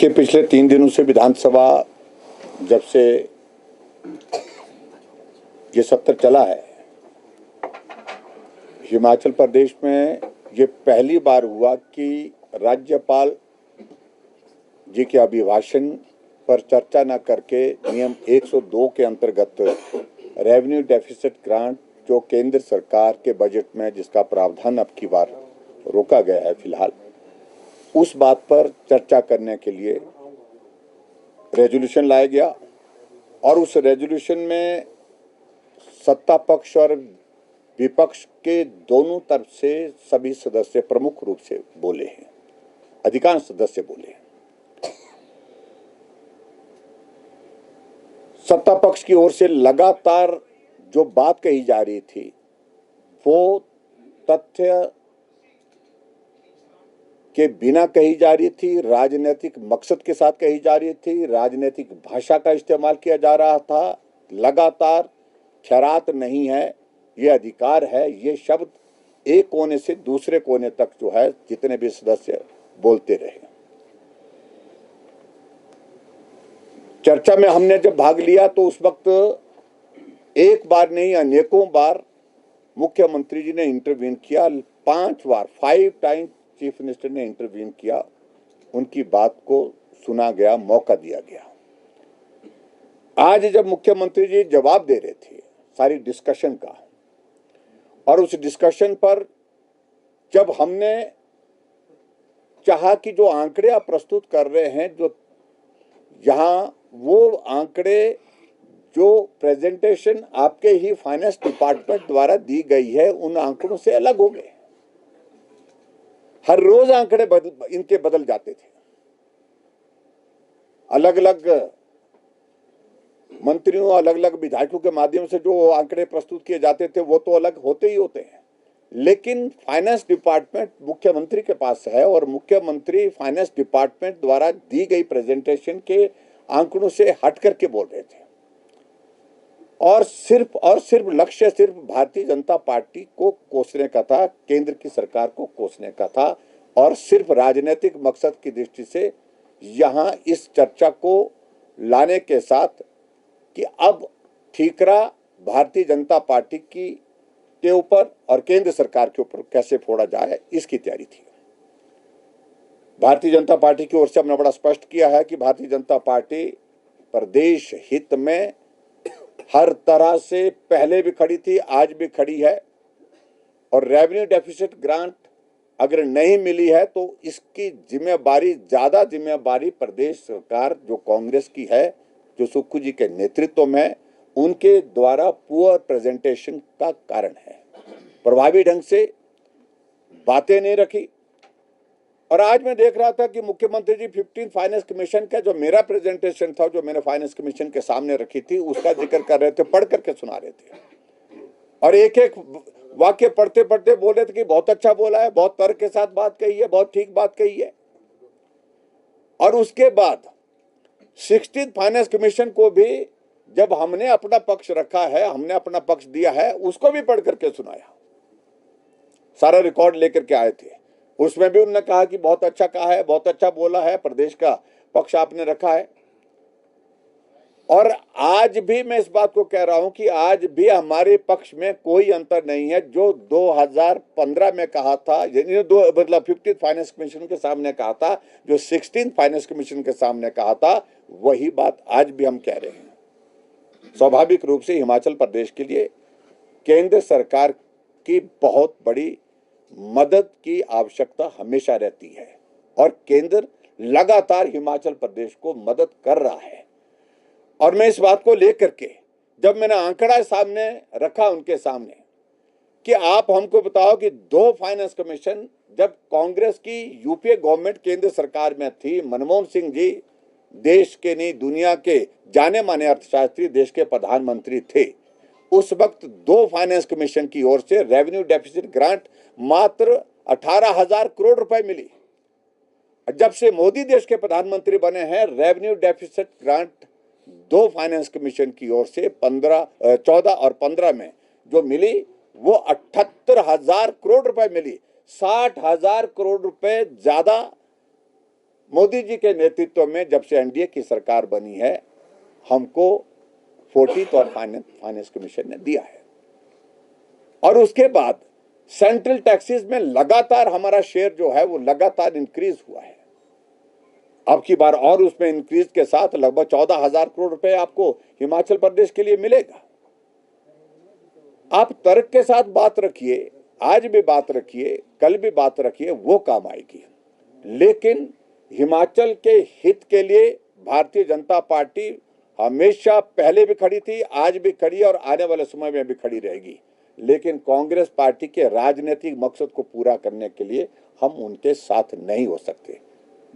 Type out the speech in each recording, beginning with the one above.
देखिए, पिछले 3 दिनों से विधानसभा जब से ये सत्र चला है, हिमाचल प्रदेश में ये पहली बार हुआ कि राज्यपाल जी के अभिभाषण पर चर्चा न करके नियम 102 के अंतर्गत रेवेन्यू डेफिसिट ग्रांट जो केंद्र सरकार के बजट में जिसका प्रावधान अब की बार रोका गया है फिलहाल, उस बात पर चर्चा करने के लिए रेजोल्यूशन लाया गया और उस रेजोल्यूशन में सत्ता पक्ष और विपक्ष के दोनों तरफ से सभी सदस्य प्रमुख रूप से बोले हैं, अधिकांश सदस्य बोले हैं। सत्ता पक्ष की ओर से लगातार जो बात कही जा रही थी वो तथ्य के बिना कही जा रही थी, राजनीतिक मकसद के साथ कही जा रही थी, राजनीतिक भाषा का इस्तेमाल किया जा रहा था। लगातार खैरात नहीं है, ये अधिकार है, ये शब्द एक कोने से दूसरे कोने तक जो है जितने भी सदस्य बोलते रहे। चर्चा में हमने जब भाग लिया तो उस वक्त एक बार नहीं अनेकों बार मुख्यमंत्री जी ने इंटरवीन किया, 5 बार 5 टाइम्स चीफ मिनिस्टर ने इंटरवीन किया, उनकी बात को सुना गया, मौका दिया गया। आज जब मुख्यमंत्री जी जवाब दे रहे थे सारी डिस्कशन का, और उस डिस्कशन पर जब हमने चाहा कि जो आंकड़े आप प्रस्तुत कर रहे हैं, जो यहाँ वो आंकड़े जो प्रेजेंटेशन आपके ही फाइनेंस डिपार्टमेंट द्वारा दी गई है उन आंकड़ों से अलग हो गए। हर रोज आंकड़े इनके बदल जाते थे, अलग अलग मंत्रियों अलग अलग विधायकों के माध्यम से जो आंकड़े प्रस्तुत किए जाते थे वो तो अलग होते ही होते हैं, लेकिन फाइनेंस डिपार्टमेंट मुख्यमंत्री के पास है और मुख्यमंत्री फाइनेंस डिपार्टमेंट द्वारा दी गई प्रेजेंटेशन के आंकड़ों से हट करके बोल रहे थे और सिर्फ लक्ष्य सिर्फ भारतीय जनता पार्टी को कोसने का था, केंद्र की सरकार को कोसने का था और सिर्फ राजनीतिक मकसद की दृष्टि से यहाँ इस चर्चा को लाने के साथ कि अब ठीकरा भारतीय जनता पार्टी के ऊपर और केंद्र सरकार के ऊपर कैसे फोड़ा जाए, इसकी तैयारी थी। भारतीय जनता पार्टी की ओर से हमने बड़ा स्पष्ट किया है कि भारतीय जनता पार्टी प्रदेश हित में हर तरह से पहले भी खड़ी थी, आज भी खड़ी है और रेवेन्यू डेफिसिट ग्रांट अगर नहीं मिली है तो इसकी जिम्मेदारी, ज्यादा जिम्मेदारी प्रदेश सरकार जो कांग्रेस की है, जो सुक्खू जी के नेतृत्व में उनके द्वारा पुअर प्रेजेंटेशन का कारण है। प्रभावी ढंग से बातें नहीं रखी। और आज मैं देख रहा था कि मुख्यमंत्री जी 15 फाइनेंस कमीशन का जो मेरा प्रेजेंटेशन था, जो मैंने फाइनेंस कमीशन के सामने रखी थी, उसका जिक्र कर रहे थे, पढ़ करके सुना रहे थे और एक एक वाक्य पढ़ते पढ़ते बोल रहे थे कि बहुत अच्छा बोला है, बहुत तर्क के साथ बात कही है, बहुत ठीक बात कही है। और उसके बाद 16 फाइनेंस कमीशन को भी जब हमने अपना पक्ष रखा है, हमने अपना पक्ष दिया है, उसको भी पढ़ करके सुनाया, सारा रिकॉर्ड लेकर के आए थे। उसमें भी उन्होंने कहा कि बहुत अच्छा कहा है, बहुत अच्छा बोला है, प्रदेश का पक्ष आपने रखा है। और आज भी मैं इस बात को कह रहा हूं कि आज भी हमारे पक्ष में कोई अंतर नहीं है। जो 2015 में कहा था, मतलब 15 फाइनेंस कमीशन के सामने कहा था, जो 16 फाइनेंस कमीशन के सामने कहा था, वही बात आज भी हम कह रहे हैं। स्वाभाविक रूप से हिमाचल प्रदेश के लिए केंद्र सरकार की बहुत बड़ी मदद की आवश्यकता हमेशा रहती है और केंद्र लगातार हिमाचल प्रदेश को मदद कर रहा है। और मैं इस बात को लेकर के जब मैंने आंकड़ा सामने रखा उनके सामने कि आप हमको बताओ कि 2 फाइनेंस कमीशन जब कांग्रेस की यूपीए गवर्नमेंट केंद्र सरकार में थी, मनमोहन सिंह जी देश के नहीं दुनिया के जाने माने अर्थशास्त्री, देश के प्रधानमंत्री थे, उस वक्त 2 फाइनेंस कमीशन की ओर से रेवेन्यू डेफिसिट ग्रांट मात्र 18,000 करोड़ रुपए मिली। जब से मोदी देश के प्रधानमंत्री बने हैं, revenue deficit grant 2 finance commission की ओर से 14 और 15 में जो मिली वो 78,000 करोड़ रुपए मिली। 60,000 करोड़ रुपए ज्यादा मोदी जी के नेतृत्व में जब से एनडीए की सरकार बनी है, हमको 14th और फाइनेंस कमीशन ने दिया है। और उसके बाद सेंट्रल टैक्सेस में लगातार हमारा शेयर जो है वो लगातार इंक्रीज हुआ है। अब की बार और उसमें इंक्रीज के साथ लगभग 14,000 करोड़ रुपए आपको हिमाचल प्रदेश के लिए मिलेगा। आप तर्क के साथ बात रखिए, आज भी बात रखिए, कल भी बात रखिए, वो काम आएगी। लेकिन हिमाचल के हित के लिए भारतीय जनता पार्टी हमेशा पहले भी खड़ी थी, आज भी खड़ी और आने वाले समय में भी खड़ी रहेगी। लेकिन कांग्रेस पार्टी के राजनीतिक मकसद को पूरा करने के लिए हम उनके साथ नहीं हो सकते।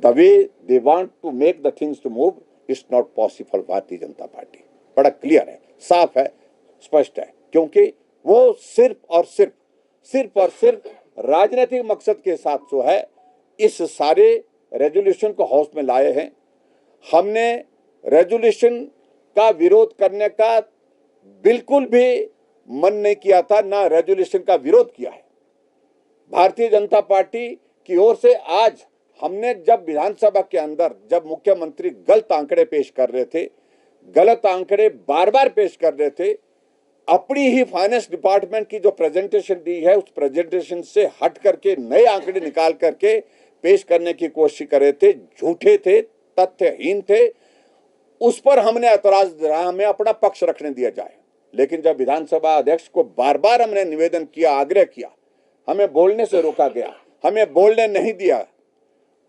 The way they want to make the things to move it's not possible. Bharatiya Janata party बड़ा क्लियर है, साफ है, स्पष्ट है, क्योंकि वो सिर्फ और सिर्फ राजनीतिक मकसद के साथ जो है इस सारे रेजोल्यूशन को हाउस में लाए हैं। हमने रेजोल्यूशन का विरोध करने का बिल्कुल भी मन नहीं किया था, ना रेजोल्यूशन का विरोध किया है। भारतीय जनता पार्टी की ओर से आज हमने जब विधानसभा के अंदर जब मुख्यमंत्री गलत आंकड़े पेश कर रहे थे, गलत आंकड़े बार बार पेश कर रहे थे, अपनी ही फाइनेंस डिपार्टमेंट की जो प्रेजेंटेशन दी है उस प्रेजेंटेशन से हट करके नए आंकड़े निकाल करके पेश करने की कोशिश कर रहे थे, झूठे थे, तथ्यहीन थे, उस पर हमने ऐतराज दिया, हमें अपना पक्ष रखने दिया जाए। लेकिन जब विधानसभा अध्यक्ष को बार बार हमने निवेदन किया, आग्रह किया, हमें बोलने से रोका गया, हमें बोलने नहीं दिया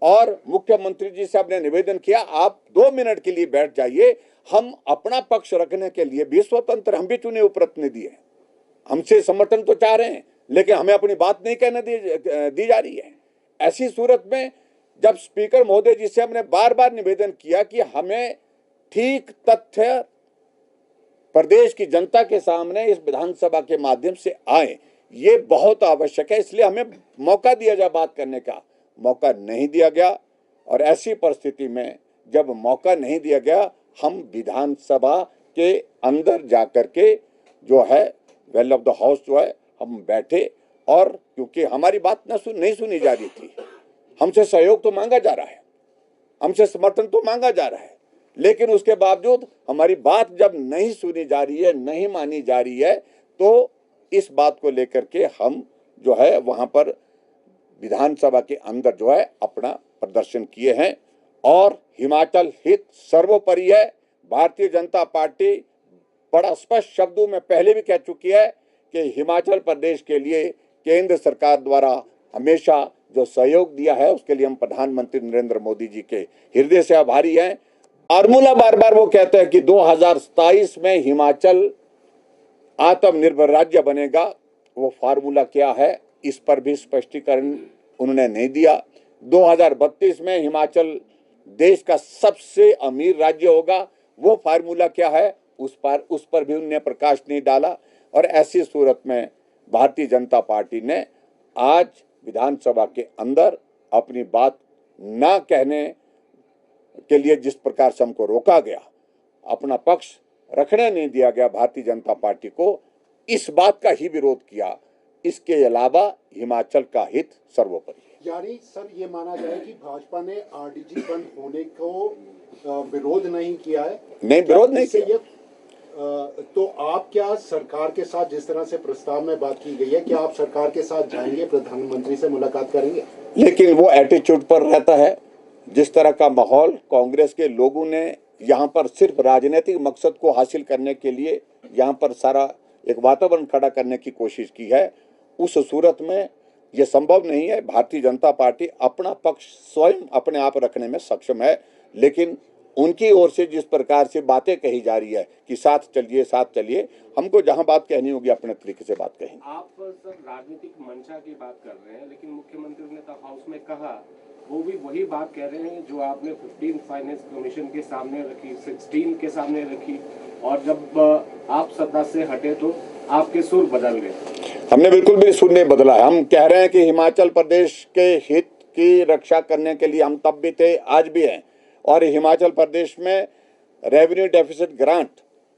और मुख्यमंत्री जी से हमने निवेदन किया आप 2 मिनट के लिए बैठ जाइए, हम अपना पक्ष रखने के लिए भी स्वतंत्र, हम भी चुने हुए प्रतिनिधि हैं, हमसे समर्थन तो चाह रहे हैं लेकिन हमें अपनी बात नहीं कहने दी जा रही है। ऐसी सूरत में जब स्पीकर महोदय जी से हमने बार बार निवेदन किया कि हमें ठीक तथ्य प्रदेश की जनता के सामने इस विधानसभा के माध्यम से आए, ये बहुत आवश्यक है, इसलिए हमें मौका दिया जाए बात करने का, मौका नहीं दिया गया। और ऐसी परिस्थिति में जब मौका नहीं दिया गया, हम विधानसभा के अंदर जाकर के जो है वेल ऑफ द हाउस जो है हम बैठे, और क्योंकि हमारी बात नहीं सुनी जा रही थी, हमसे सहयोग तो मांगा जा रहा है, हमसे समर्थन तो मांगा जा रहा है, लेकिन उसके बावजूद हमारी बात जब नहीं सुनी जा रही है, नहीं मानी जा रही है, तो इस बात को लेकर के हम जो है वहां पर विधानसभा के अंदर जो है अपना प्रदर्शन किए हैं। और हिमाचल हित सर्वोपरि है। भारतीय जनता पार्टी बड़ा स्पष्ट शब्दों में पहले भी कह चुकी है कि हिमाचल प्रदेश के लिए केंद्र सरकार द्वारा हमेशा जो सहयोग दिया है उसके लिए हम प्रधानमंत्री नरेंद्र मोदी जी के हृदय से आभारी हैं। फार्मूला बार बार वो कहते हैं कि 2027 में हिमाचल आत्मनिर्भर राज्य बनेगा, वो फार्मूला क्या है इस पर भी स्पष्टीकरण उन्होंने नहीं दिया। 2032 में हिमाचल देश का सबसे अमीर राज्य होगा, वो फार्मूला क्या है उस पर भी उन्होंने प्रकाश नहीं डाला। और ऐसी सूरत में भारतीय जनता पार्टी ने आज विधानसभा के अंदर अपनी बात ना कहने के लिए जिस प्रकार से हमको रोका गया, अपना पक्ष रखने नहीं दिया गया भारतीय जनता पार्टी को, इस बात का ही विरोध किया। इसके अलावा हिमाचल का हित सर्वोपरि है। यानी सर ये माना जाए कि भाजपा ने आरडीजी बंद होने को विरोध नहीं किया है? नहीं, विरोध नहीं किया। तो आप क्या सरकार के साथ, जिस तरह से प्रस्ताव में बात की गई है, क्या आप सरकार के साथ जाएंगे, प्रधानमंत्री से मुलाकात करेंगे? लेकिन वो एटीट्यूड पर रहता है। जिस तरह का माहौल कांग्रेस के लोगों ने यहाँ पर सिर्फ राजनीतिक मकसद को हासिल करने के लिए यहाँ पर सारा एक वातावरण खड़ा करने की कोशिश की है, उस सूरत में यह संभव नहीं है। भारतीय जनता पार्टी अपना पक्ष स्वयं अपने आप रखने में सक्षम है, लेकिन उनकी ओर से जिस प्रकार से बातें कही जा रही है कि साथ चलिए, हमको जहां बात कहनी होगी अपने तरीके से बात कहेंगे। आप सर राजनीतिक मंशा की बात कर रहे हैं, लेकिन मुख्यमंत्री ने तो हाउस में कहा, वो भी वही बात कह रहे हैं जो आपने 15 फाइनेंस कमीशन के सामने रखी, 16 के सामने रखी, और जब आप सत्ता से हटे तो आपके सुर बदल गए। हमने बिल्कुल भी सुर नहीं बदला है। हम कह रहे हैं कि हिमाचल प्रदेश के हित की रक्षा करने के लिए हम तब भी थे, आज भी हैं। और हिमाचल प्रदेश में revenue deficit grant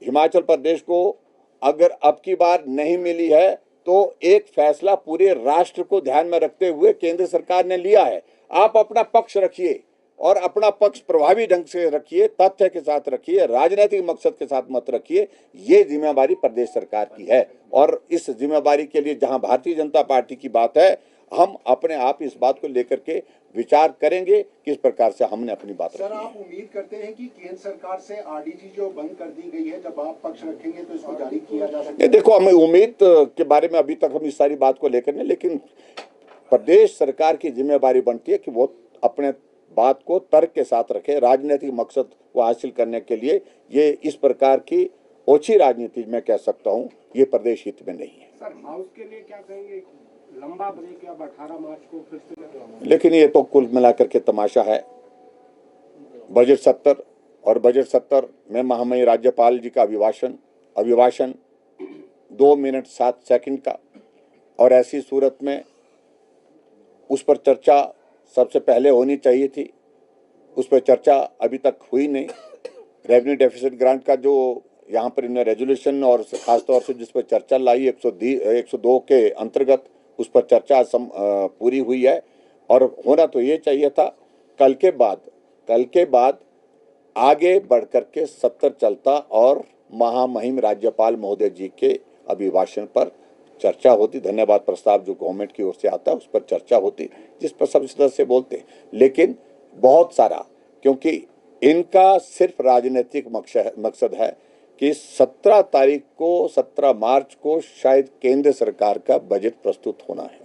Himachal Pradesh को अगर अब की बार नहीं मिली है तो एक फैसला पूरे राष्ट्र को ध्यान में रखते हुए केंद्र सरकार ने लिया है। आप अपना पक्ष रखिए, और अपना पक्ष प्रभावी ढंग से रखिए, तथ्य के साथ रखिए, राजनीतिक मकसद के साथ मत रखिए। ये जिम्मेवारी प्रदेश सरकार की है और इस जिम्मेवारी के लिए जहां भारतीय जनता पार्टी की बात है, हम अपने आप इस बात को लेकर के विचार करेंगे किस प्रकार से हमने अपनी बात सर, आप उम्मीद करते हैं कि केंद्र सरकार से आरडीजी जो बंद कर दी गई है, जब आप पक्ष रखेंगे तो इसको जारी किया जा सकता है? देखो, हमें उम्मीद के बारे में अभी तक हम इस सारी बात को लेकर नहीं, लेकिन प्रदेश सरकार की जिम्मेवारी बनती है कि वो अपने बात को तर्क के साथ रखे। राजनीतिक मकसद को हासिल करने के लिए ये इस प्रकार की ओछी राजनीति मैं कह सकता हूँ, ये प्रदेश हित में नहीं है। सर, हाउस के लिए क्या कहेंगे? लंबा ब्रेक या 18 मार्च को फिर से? लेकिन ये तो कुल मिलाकर के तमाशा है। बजट 70 और बजट 70 में महामहिम राज्यपाल जी का अभिभाषण 2 मिनट 7 सेकंड का, और ऐसी सूरत में उस पर चर्चा सबसे पहले होनी चाहिए थी। उस पर चर्चा अभी तक हुई नहीं। रेवेन्यू डेफिसिट ग्रांट का जो यहाँ पर इन्होंने रेजोल्यूशन और खासतौर से जिस पर चर्चा लाई 102 के अंतर्गत, उस पर चर्चा पूरी हुई है और होना तो ये चाहिए था। कल के बाद आगे बढ़कर के 70 चलता और महामहिम राज्यपाल महोदय जी के अभिभाषण पर चर्चा होती। धन्यवाद प्रस्ताव जो गवर्नमेंट की ओर से आता है उस पर चर्चा होती, जिस पर सब सदस्य बोलते। लेकिन बहुत सारा, क्योंकि इनका सिर्फ राजनीतिक मकसद है कि 17 मार्च को शायद केंद्र सरकार का बजट प्रस्तुत होना है,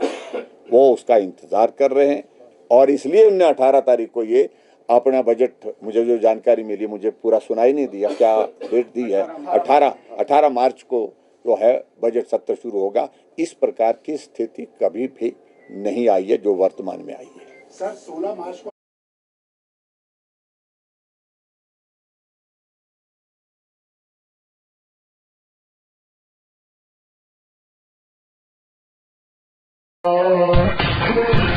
वो उसका इंतजार कर रहे हैं और इसलिए उन्होंने 18 तारीख को ये अपना बजट, मुझे जो जानकारी मिली, मुझे पूरा सुनाई नहीं दिया क्या डेट दी है, 18 मार्च को जो है बजट सत्र शुरू होगा। इस प्रकार की स्थिति कभी भी नहीं आई है जो वर्तमान में आई है। सर, 16 मार्च को Oh